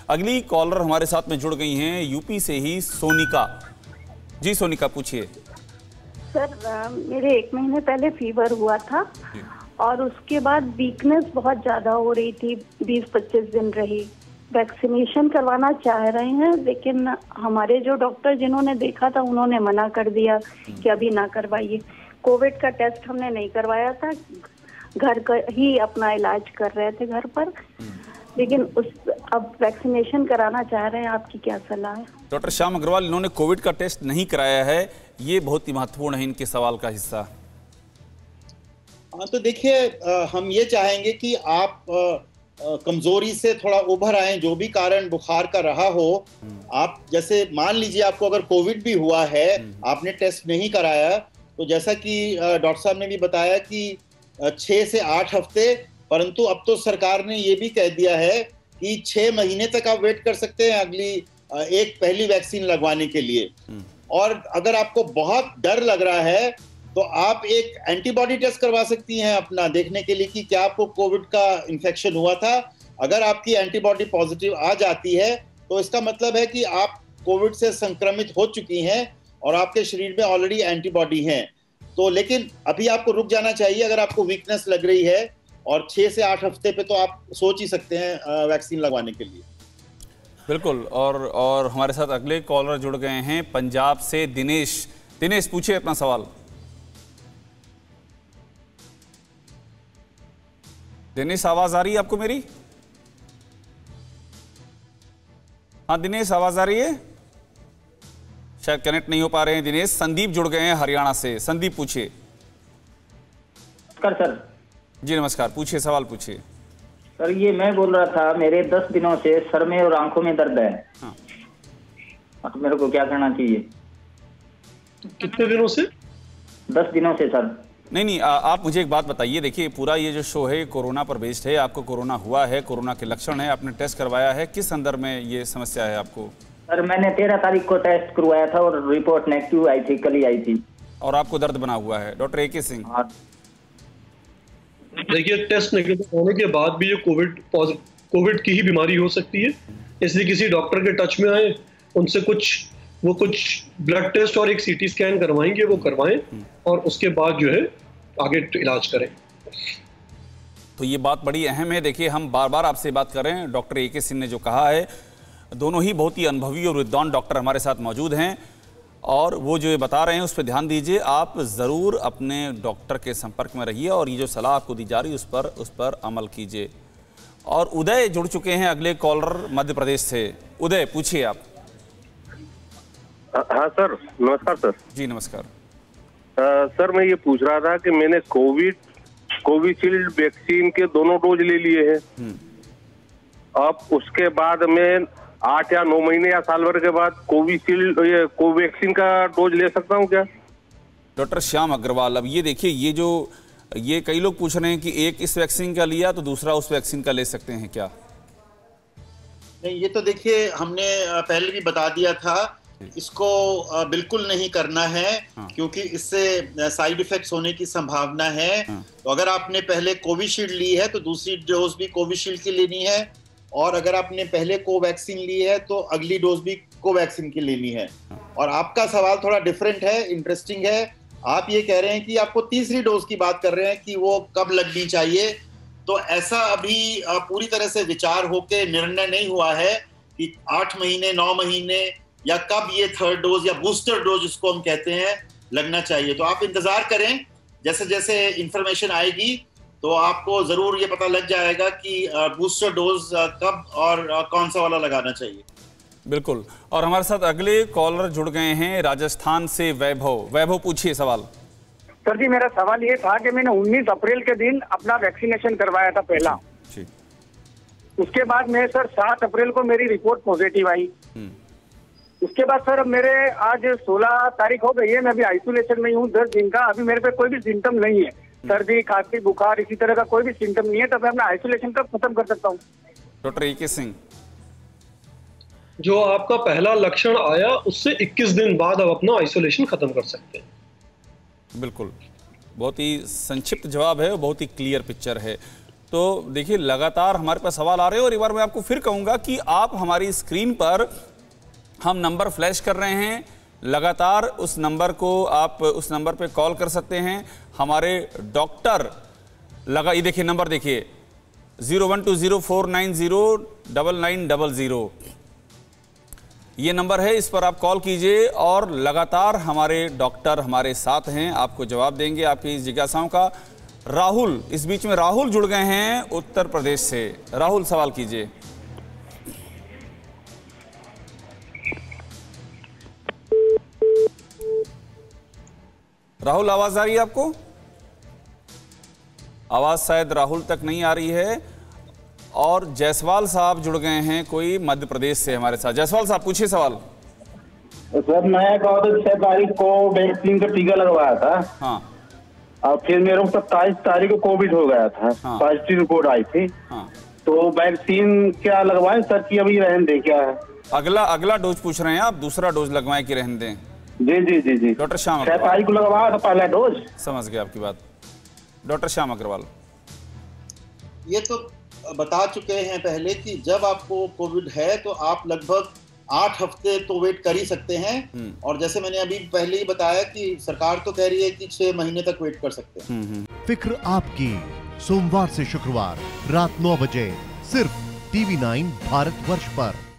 अगली कॉलर हमारे साथ में जुड़ गई हैं यूपी से ही सोनिका। जी सोनिका पूछिए। सर मेरे 1 महीने पहले फीवर हुआ था और उसके बाद वीकनेस बहुत ज्यादा हो रही थी, 20-25 दिन रही। वैक्सीनेशन करवाना चाह रहे हैं लेकिन हमारे जो डॉक्टर जिन्होंने देखा था उन्होंने मना कर दिया कि अभी ना करवाइए। कोविड का टेस्ट हमने नहीं करवाया था, घर का ही अपना इलाज कर रहे थे घर पर, लेकिन अब वैक्सीनेशन कराना चाह रहे हैं। आपकी क्या सलाह है? डॉक्टर श्याम अग्रवाल, इन्होंने कोविड का टेस्ट नहीं कराया है, ये बहुत ही महत्वपूर्ण है इनके सवाल का हिस्सा। हाँ तो देखिए, हम ये चाहेंगे कि आप कमजोरी से थोड़ा उभर आए, जो भी कारण बुखार का रहा हो। आप जैसे मान लीजिए आपको अगर कोविड भी हुआ है, आपने टेस्ट नहीं कराया, तो जैसा कि डॉक्टर साहब ने भी बताया कि 6 से 8 हफ्ते, परंतु अब तो सरकार ने ये भी कह दिया है कि 6 महीने तक आप वेट कर सकते हैं अगली एक पहली वैक्सीन लगवाने के लिए। और अगर आपको बहुत डर लग रहा है तो आप एक एंटीबॉडी टेस्ट करवा सकती हैं अपना, देखने के लिए कि क्या आपको कोविड का इन्फेक्शन हुआ था। अगर आपकी एंटीबॉडी पॉजिटिव आ जाती है तो इसका मतलब है कि आप कोविड से संक्रमित हो चुकी हैं और आपके शरीर में ऑलरेडी एंटीबॉडी हैं। तो लेकिन अभी आपको रुक जाना चाहिए अगर आपको वीकनेस लग रही है, और 6 से 8 हफ्ते पे तो आप सोच ही सकते हैं वैक्सीन लगवाने के लिए। बिल्कुल। और हमारे साथ अगले कॉलर जुड़ गए हैं पंजाब से दिनेश। दिनेश पूछिए अपना सवाल। दिनेश, आवाज आ रही है आपको मेरी? हाँ दिनेश, आवाज आ रही है? शायद कनेक्ट नहीं हो पा रहे हैं दिनेश। संदीप जुड़ गए हैं हरियाणा से। संदीप पूछिए। नमस्कार सर। जी नमस्कार, पूछिए, सवाल पूछिए। सर ये मैं बोल रहा था, मेरे 10 दिनों से सर में और आंखों में दर्द है। हाँ। तो मेरे को क्या करना चाहिए? कितने दिनों से? 10 दिनों से सर। नहीं, आप मुझे एक बात बताइए। देखिए पूरा ये जो शो है कोरोना पर बेस्ड है। आपको कोरोना हुआ है, कोरोना के लक्षण है, आपने टेस्ट करवाया है, किस संदर्भ में ये समस्या है आपको? सर मैंने 13 तारीख को टेस्ट करवाया था और रिपोर्ट नेगेटिव आई थी, कल ही आई थी। और आपको दर्द बना हुआ है? Doctor AK Singh. हाँ। देखिए, टेस्ट नेगेटिव होने के बाद भी ये कोविड की ही बीमारी हो सकती है, इसलिए किसी डॉक्टर के टच में आए, उनसे कुछ ब्लड टेस्ट और एक CT स्कैन करवाएंगे, वो करवाएं और उसके बाद जो है आगे इलाज करें। तो ये बात बड़ी अहम है। देखिए हम बार बार आपसे बात कर रहे हैं, डॉक्टर AK सिंह ने जो कहा है, दोनों ही बहुत ही अनुभवी और विद्वान डॉक्टर हमारे साथ मौजूद हैं और वो जो ये बता रहे हैं उस पर ध्यान दीजिए। आप ज़रूर अपने डॉक्टर के संपर्क में रहिए और ये जो सलाह आपको दी जा रही है उस पर अमल कीजिए। और उदय जुड़ चुके हैं अगले कॉलर मध्य प्रदेश से। उदय पूछिए आप। हाँ सर, नमस्कार सर। जी नमस्कार। सर मैं ये पूछ रहा था कि मैंने कोविशील्ड वैक्सीन के दोनों डोज ले लिए हैं। अब उसके बाद में 8 या 9 महीने या साल भर के बाद कोवैक्सीन का डोज ले सकता हूँ क्या? डॉक्टर श्याम अग्रवाल, अब ये देखिए, ये कई लोग पूछ रहे हैं कि एक इस वैक्सीन का लिया तो दूसरा उस वैक्सीन का ले सकते हैं क्या? नहीं, ये तो देखिए हमने पहले भी बता दिया था, इसको बिल्कुल नहीं करना है। हाँ। क्योंकि इससे साइड इफेक्ट्स होने की संभावना है। हाँ। तो अगर आपने पहले कोविशील्ड ली है तो दूसरी डोज भी कोविशील्ड की लेनी है, और अगर आपने पहले कोवैक्सीन ली है तो अगली डोज भी कोवैक्सीन की लेनी है। और आपका सवाल थोड़ा डिफरेंट है, इंटरेस्टिंग है। आप ये कह रहे हैं कि आपको तीसरी डोज की बात कर रहे हैं कि वो कब लगनी चाहिए। तो ऐसा अभी पूरी तरह से विचार होके निर्णय नहीं हुआ है कि 8 महीने, 9 महीने या कब ये थर्ड डोज या बूस्टर डोज जिसको हम कहते हैं लगना चाहिए। तो आप इंतजार करें, जैसे जैसे इंफॉर्मेशन आएगी तो आपको जरूर ये पता लग जाएगा कि बूस्टर डोज कब और कौन सा वाला लगाना चाहिए। बिल्कुल। और हमारे साथ अगले कॉलर जुड़ गए हैं राजस्थान से वैभव। वैभव पूछिए सवाल। सर जी मेरा सवाल ये था कि मैंने 19 अप्रैल के दिन अपना वैक्सीनेशन करवाया था पहला। जी। उसके बाद में सर 7 अप्रैल को मेरी रिपोर्ट पॉजिटिव आई। उसके बाद सर मेरे आज 16 तारीख हो गई है, मैं अभी आइसोलेशन में हूँ 10 दिन का। अभी मेरे पे कोई भी सिम्टम नहीं है, सर्दी खांसी बुखार इसी तरह का कोई भी सिम्टम नहीं है। तो मैं अपना आइसोलेशन कब खत्म कर सकता हूँ? डॉक्टर AK सिंह, जो आपका पहला लक्षण आया उससे 21 दिन बाद आप अपना आइसोलेशन खत्म कर सकते हैं। बिल्कुल, बहुत ही संक्षिप्त जवाब है और बहुत ही क्लियर पिक्चर है। तो देखिए लगातार हमारे पास सवाल आ रहे हैं और एक बार मैं आपको फिर कहूँगा कि आप हमारी स्क्रीन पर हम नंबर फ्लैश कर रहे हैं, लगातार उस नंबर को आप उस नंबर पे कॉल कर सकते हैं। हमारे डॉक्टर ये देखिए नंबर देखिए 012049099900 ये नंबर है, इस पर आप कॉल कीजिए और लगातार हमारे डॉक्टर हमारे साथ हैं, आपको जवाब देंगे आपकी इस जिज्ञासाओं का। राहुल, इस बीच में राहुल जुड़ गए हैं उत्तर प्रदेश से। राहुल सवाल कीजिए। राहुल आवाज आ रही है आपको? आवाज शायद राहुल तक नहीं आ रही है। और जायसवाल साहब जुड़ गए हैं कोई मध्य प्रदेश से हमारे साथ। जायसवाल साहब पूछिए सवाल। सर मैं 6 तारीख को वैक्सीन का टीका लगवाया था। हाँ। और फिर मेरे को 27 तारीख को कोविड हो गया था। हाँ। पॉजिटिव रिपोर्ट आई थी। हाँ। तो वैक्सीन क्या लगवाएं सर की अभी रहने दे क्या है? अगला डोज पूछ रहे हैं आप, दूसरा डोज लगवाएं कि रहने दें? जी जी जी जी डॉक्टर श्याम 6 तारीख को लगवाया था पहला डोज। समझ गया आपकी बात। डॉक्टर श्याम अग्रवाल, ये तो बता चुके हैं पहले कि जब आपको कोविड है तो आप लगभग 8 हफ्ते तो वेट कर ही सकते हैं। और जैसे मैंने अभी पहले ही बताया कि सरकार तो कह रही है कि 6 महीने तक वेट कर सकते हैं। फिक्र आपकी, सोमवार से शुक्रवार रात 9 बजे सिर्फ TV9 भारतवर्ष पर।